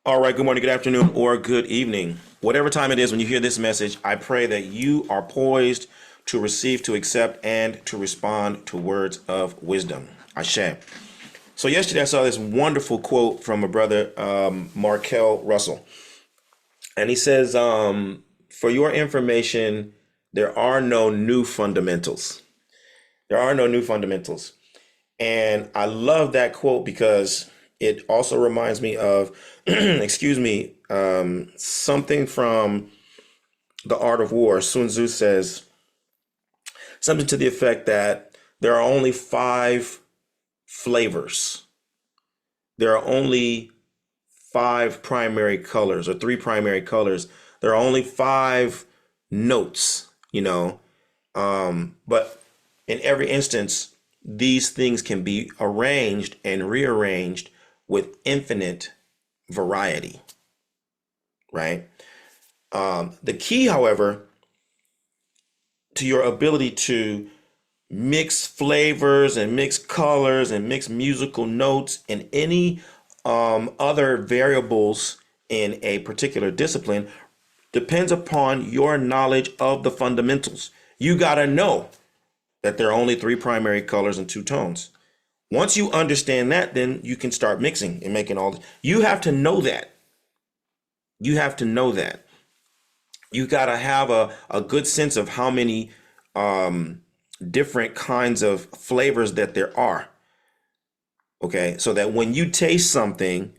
All right, good morning, good afternoon, or good evening. Whatever time it is when you hear this message, I pray that you are poised to receive, to accept, and to respond to words of wisdom. Ashe. So yesterday I saw this wonderful quote from a brother, Markel Russell. And he says, for your information, there are no new fundamentals. There are no new fundamentals. And I love that quote because it also reminds me of, excuse me, something from The Art of War. Sun Tzu says something to the effect that there are only five flavors. There are only five primary colors or three primary colors. There are only five notes, but in every instance, these things can be arranged and rearranged with infinite variety, right? The key, however, to your ability to mix flavors and mix colors and mix musical notes and any other variables in a particular discipline depends upon your knowledge of the fundamentals. You got to know that there are only three primary colors and two tones. Once you understand that, then you can start mixing and making all this. You have to know that. You have to know that. You got to have a good sense of how many different kinds of flavors that there are. Okay, so that when you taste something,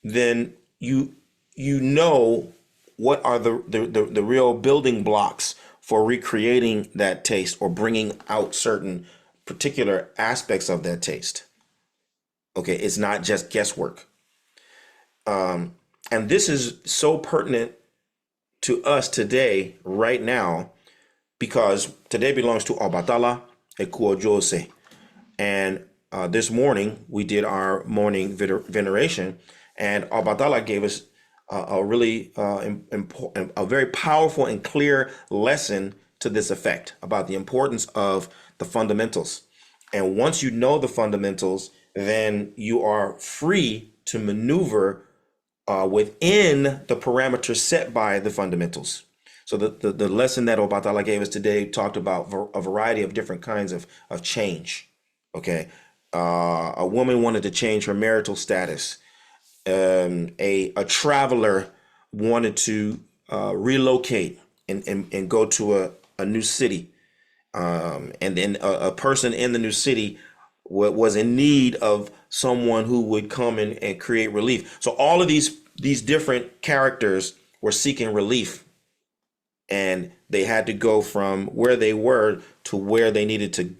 then you know what are the real building blocks for recreating that taste or bringing out certain particular aspects of that taste. Okay, it's not just guesswork. And this is so pertinent to us today, right now, because today belongs to Obatala Ekuojose. And this morning, we did our morning veneration, and Obatala gave us a really important, a very powerful and clear lesson to this effect about the importance of the fundamentals. And once you know the fundamentals, then you are free to maneuver within the parameters set by the fundamentals. So the lesson that Obatala gave us today talked about a variety of different kinds of change. Okay. A woman wanted to change her marital status. A traveler wanted to relocate and go to a new city. And then a person in the new city was in need of someone who would come and create relief. So all of these different characters were seeking relief, and they had to go from where they were to where they needed to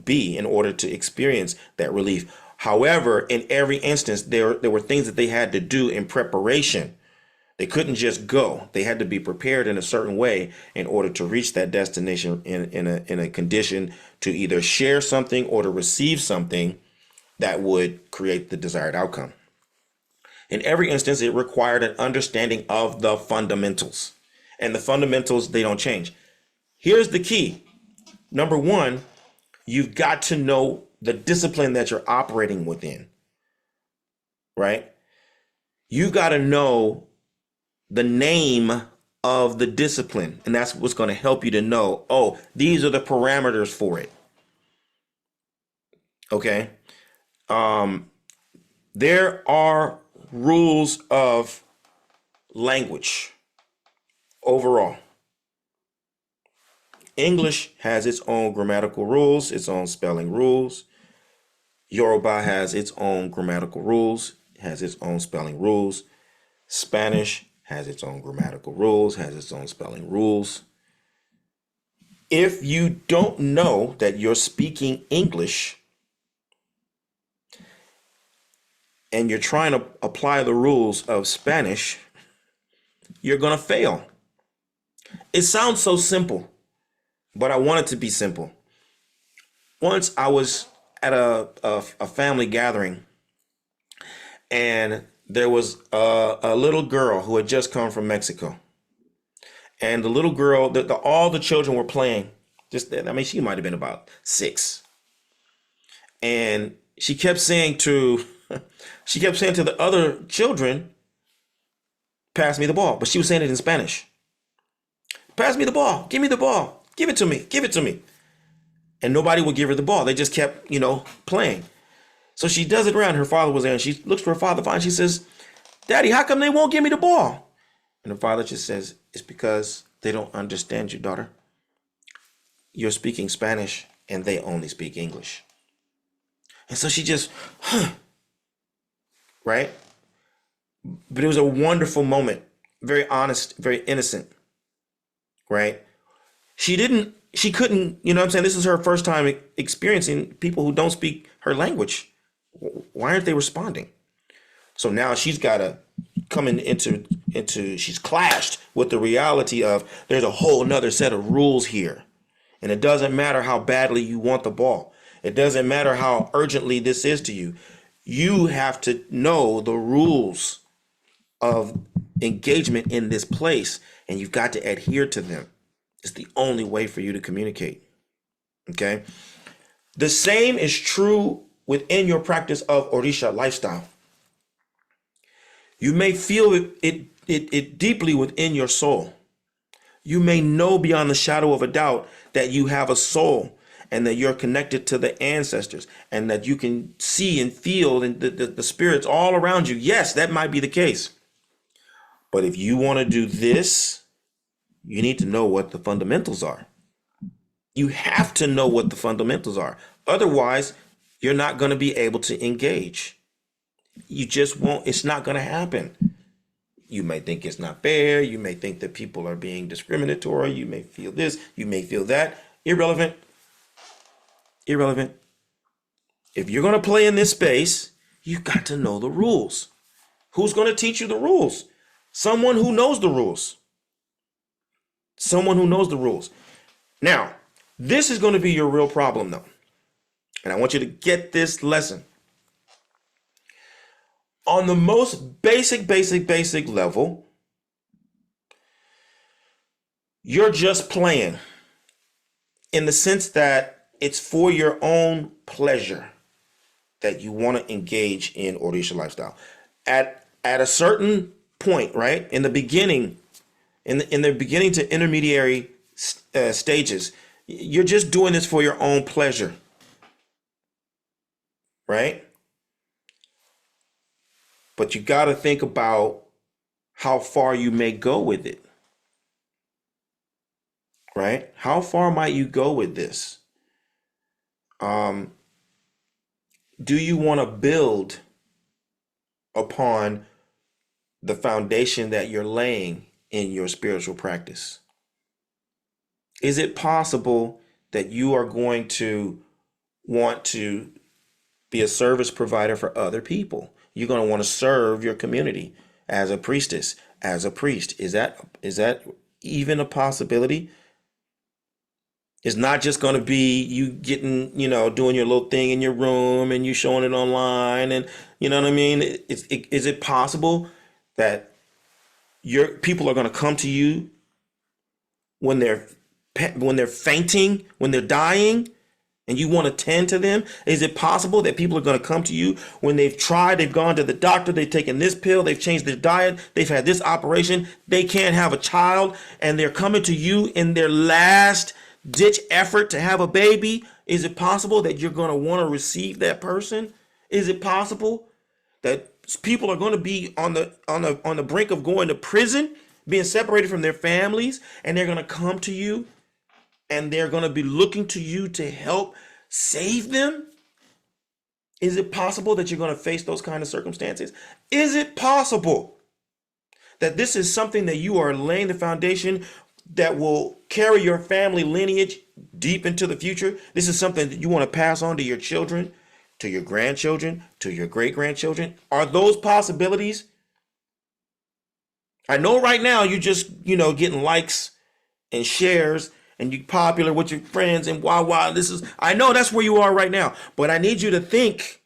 be in order to experience that relief. However, in every instance, there were things that they had to do in preparation. They couldn't just go. They had to be prepared in a certain way in order to reach that destination in a condition to either share something or to receive something that would create the desired outcome. In every instance, it required an understanding of the fundamentals. And the fundamentals, they don't change. Here's the key. Number one, you've got to know the discipline that you're operating within, right? You got to know the name of the discipline. And that's what's going to help you to know, oh, these are the parameters for it. Okay. There are rules of language overall. English has its own grammatical rules, its own spelling rules. Yoruba has its own grammatical rules, has its own spelling rules. Spanish has its own grammatical rules, has its own spelling rules. If you don't know that you're speaking English and you're trying to apply the rules of Spanish, you're going to fail. It sounds so simple, but I want it to be simple. Once I was at a family gathering, and there was a little girl who had just come from Mexico. And the little girl, all the children were playing. She might have been about 6. And she kept saying to the other children, pass me the ball. But she was saying it in Spanish. Pass me the ball. Give me the ball. Give it to me. Give it to me. And nobody would give her the ball. They just kept, playing. So she does it around. Her father was there, and she looks for her father. And she says, Daddy, how come they won't give me the ball? And her father just says, it's because they don't understand you, daughter. You're speaking Spanish, and they only speak English. And so she just, right? But it was a wonderful moment. Very honest, very innocent, right? She couldn't, this is her first time experiencing people who don't speak her language. Why aren't they responding? So now she's got to come into she's clashed with the reality of there's a whole nother set of rules here. And it doesn't matter how badly you want the ball. It doesn't matter how urgently this is to you. You have to know the rules of engagement in this place, and you've got to adhere to them. It's the only way for you to communicate. Okay? The same is true within your practice of Orisha lifestyle. You may feel it deeply within your soul. You may know beyond the shadow of a doubt that you have a soul and that you're connected to the ancestors and that you can see and feel the spirits all around you. Yes, that might be the case. But if you want to do this, you need to know what the fundamentals are. You have to know what the fundamentals are. Otherwise, you're not going to be able to engage. You just won't. It's not going to happen. You may think it's not fair. You may think that people are being discriminatory. You may feel this. You may feel that. Irrelevant. Irrelevant. If you're going to play in this space, you got to know the rules. Who's going to teach you the rules? Someone who knows the rules. Someone who knows the rules. Now, this is going to be your real problem, though. And I want you to get this lesson. On the most basic level, you're just playing in the sense that it's for your own pleasure that you want to engage in Orisha lifestyle. At a certain point, right, in the beginning, in the beginning to intermediary stages, you're just doing this for your own pleasure, right? But you got to think about how far you may go with it, right? How far might you go with this? Do you want to build upon the foundation that you're laying in your spiritual practice? Is it possible that you are going to want to be a service provider for other people? You're going to want to serve your community as a priestess, as a priest. Is that even a possibility? It's not just going to be you getting, doing your little thing in your room and you showing it online, and you know what I mean? Is it possible that your people are going to come to you when they're fainting, when they're dying, and you want to tend to them? Is it possible that people are going to come to you when they've gone to the doctor, they've taken this pill, they've changed their diet, they've had this operation, they can't have a child, and they're coming to you in their last ditch effort to have a baby? Is it possible that you're going to want to receive that person? Is it possible that people are going to be on the brink of going to prison, being separated from their families, and they're going to come to you and they're going to be looking to you to help save them? Is it possible that you're going to face those kind of circumstances? Is it possible that this is something that you are laying the foundation that will carry your family lineage deep into the future? This is something that you want to pass on to your children, to your grandchildren, to your great-grandchildren? Are those possibilities? I know right now you're just, getting likes and shares and you're popular with your friends and wow, I know that's where you are right now, but I need you to think,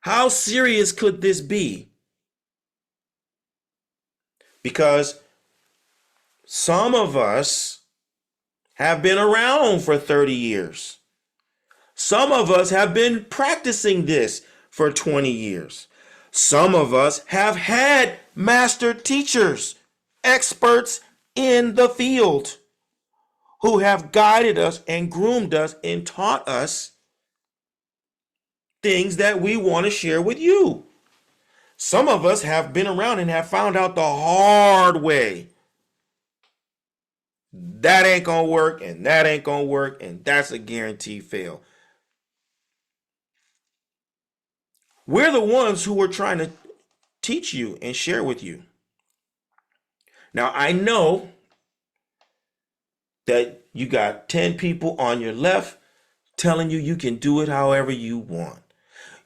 how serious could this be? Because some of us have been around for 30 years. Some of us have been practicing this for 20 years. Some of us have had master teachers, experts in the field, who have guided us and groomed us and taught us things that we want to share with you. Some of us have been around and have found out the hard way. That ain't gonna work, and that ain't gonna work, and that's a guaranteed fail. We're the ones who are trying to teach you and share with you. Now, I know that you got 10 people on your left telling you can do it however you want.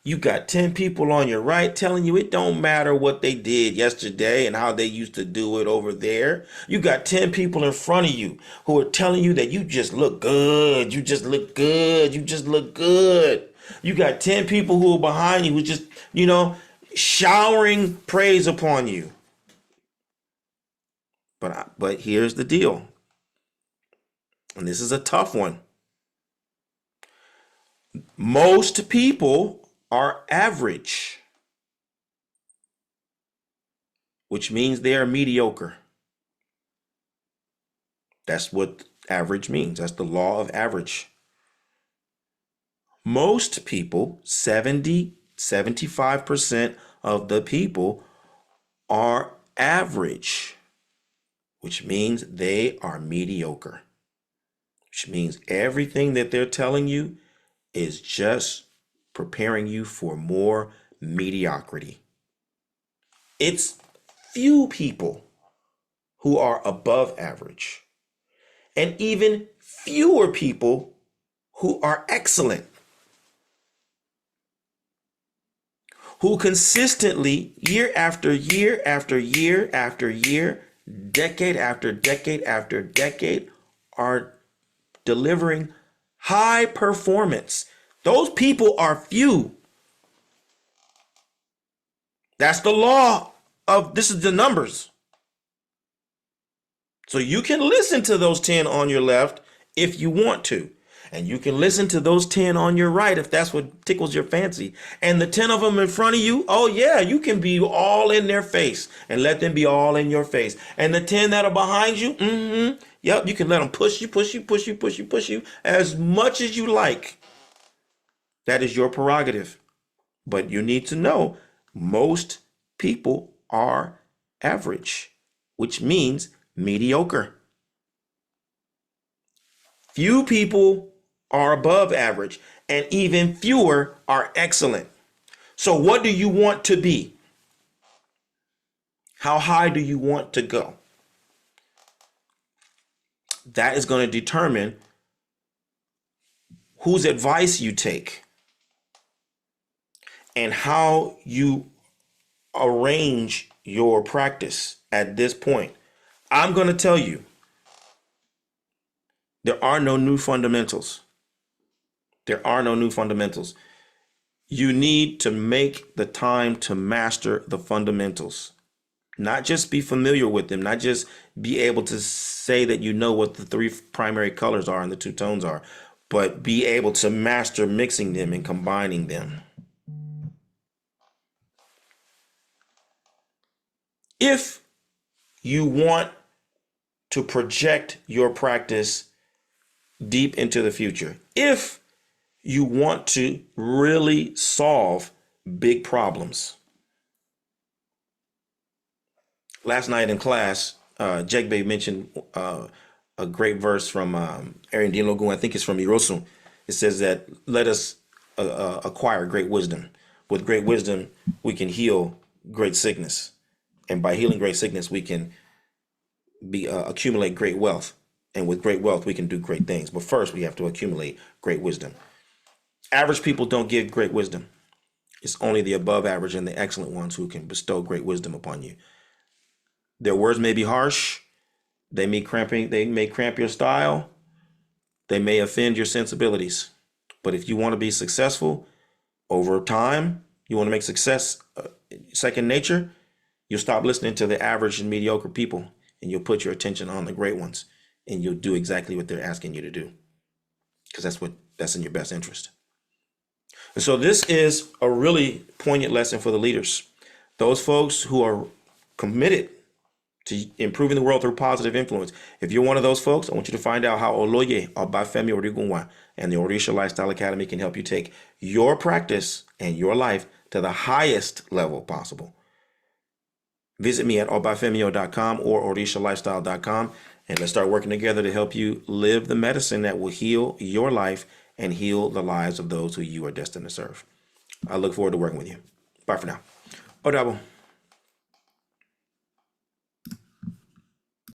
You got 10 people on your right telling you it don't matter what they did yesterday and how they used to do it over there. You got 10 people in front of you who are telling you that you just look good. You just look good. You just look good. You got 10 people who are behind you who just, showering praise upon you. But here's the deal. And this is a tough one. Most people are average, which means they are mediocre. That's what average means. That's the law of average. Most people, 75% of the people are average, which means they are mediocre, which means everything that they're telling you is just preparing you for more mediocrity. It's few people who are above average, and even fewer people who are excellent, who consistently, year after year after year after year, decade after decade after decade, are delivering high performance. Those people are few. That's the law of, this is the numbers. So you can listen to those 10 on your left if you want to. And you can listen to those 10 on your right if that's what tickles your fancy. And the 10 of them in front of you, oh yeah, you can be all in their face and let them be all in your face. And the 10 that are behind you, yep, you can let them push you as much as you like. That is your prerogative. But you need to know most people are average, which means mediocre. Few people are above average, and even fewer are excellent. So what do you want to be? How high do you want to go? That is going to determine whose advice you take and how you arrange your practice at this point. I'm going to tell you, there are no new fundamentals. There are no new fundamentals. You need to make the time to master the fundamentals. Not just be familiar with them, not just be able to say that you know what the three primary colors are and the two tones are, but be able to master mixing them and combining them. If you want to project your practice deep into the future, if you want to really solve big problems. Last night in class, Jake Bay mentioned a great verse from Aaron Dean Logun. I think it's from Hirosu. It says that let us acquire great wisdom. With great wisdom, we can heal great sickness. And by healing great sickness, we can accumulate great wealth. And with great wealth, we can do great things. But first, we have to accumulate great wisdom. Average people don't give great wisdom. It's only the above average and the excellent ones who can bestow great wisdom upon you. Their words may be harsh. They may cramp your style. They may offend your sensibilities. But if you want to be successful over time, you want to make success second nature, you'll stop listening to the average and mediocre people, and you'll put your attention on the great ones, and you'll do exactly what they're asking you to do, because that's in your best interest. And so this is a really poignant lesson for the leaders. Those folks who are committed to improving the world through positive influence. If you're one of those folks, I want you to find out how Oloye Obafemi Origunwa and the Orisha Lifestyle Academy can help you take your practice and your life to the highest level possible. Visit me at obafemio.com or orishalifestyle.com, and let's start working together to help you live the medicine that will heal your life and heal the lives of those who you are destined to serve. I look forward to working with you. Bye for now. Odabo.